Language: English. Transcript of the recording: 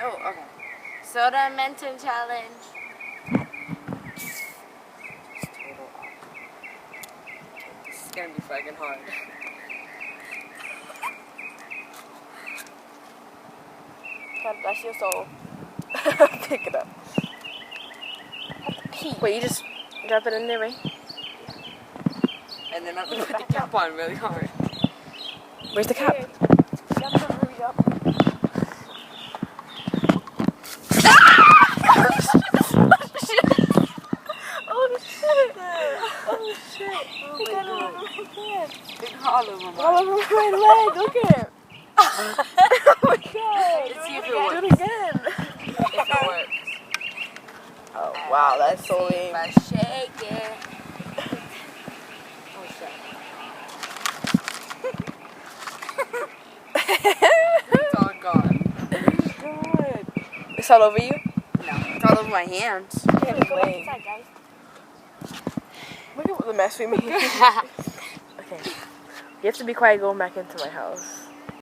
Oh, okay. Soda Menton challenge. This is gonna be fucking hard. God bless your soul. Pick it up. Wait, you just drop it in there, right? And then I'm gonna put the cap on really hard. Where's the cap? Hurry up. Oh shit! Oh shit! Oh He got it all over my hand. Big hollow, mama. All over my leg. Look at it. Oh my god! Let's see if it Do works. it again. If it works. Oh wow, that's so lame. If I shake it. Oh shit. It's all gone. God. It's all over you? No, it's all over my hands. Can't Go blame. inside, guys. Look at the mess we made. Okay. You have to be quiet going back into my house.